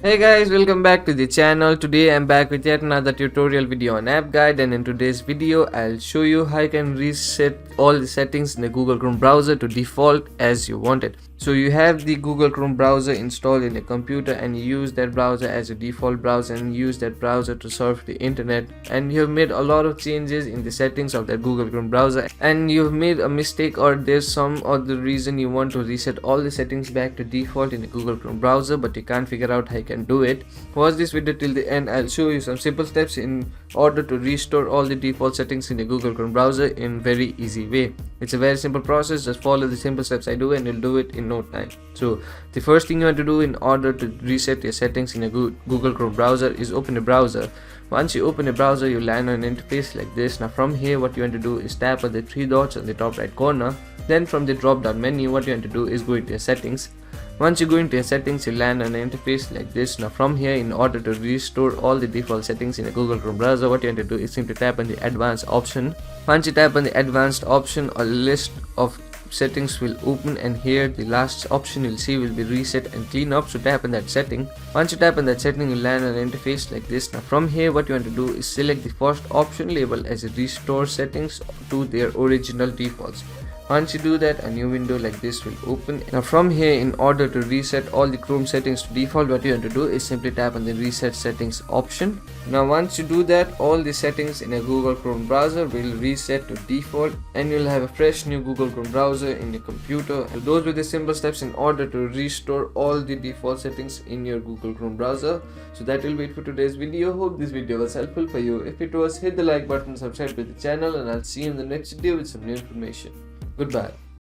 Hey guys, welcome back to the channel. Today I'm back with yet another tutorial video on app guide, and in today's video I'll show you how you can reset all the settings in the Google Chrome browser to default as you want it. So you have the Google Chrome browser installed in your computer and you use that browser as a default browser and use that browser to surf the internet, and you have made a lot of changes in the settings of that Google Chrome browser and you've made a mistake, or there's some other reason you want to reset all the settings back to default in the Google Chrome browser but you can't figure out how you can do it. Watch this video till the end. I'll show you some simple steps in order to restore all the default settings in the Google Chrome browser in very easy way. It's a very simple process. Just follow the simple steps I do and you'll do it in no time. So the first thing you want to do in order to reset your settings in a Google Chrome browser is open a browser. Once you open a browser, you land on an interface like this. Now from here, what you want to do is tap on the three dots on the top right corner. Then from the drop down menu, what you want to do is go into your settings. Once you go into your settings, you land on an interface like this. Now from here, in order to restore all the default settings in a Google Chrome browser, what you want to do is simply tap on the advanced option. Once you tap on the advanced option, a list of settings will open, and here the last option you'll see will be reset and clean up. So tap on that setting. Once you tap on that setting, you'll land on an interface like this. Now from here, what you want to do is select the first option labeled as restore settings to their original defaults. Once you do that, a new window like this will open. Now from here, in order to reset all the Chrome settings to default, what you want to do is simply tap on the reset settings option. Now once you do that, all the settings in a Google Chrome browser will reset to default and you'll have a fresh new Google Chrome browser in your computer. So those were the simple steps in order to restore all the default settings in your Google Chrome browser. So that will be it for today's video. Hope this video was helpful for you. If it was, hit the like button, subscribe to the channel, and I'll see you in the next video with some new information. Goodbye.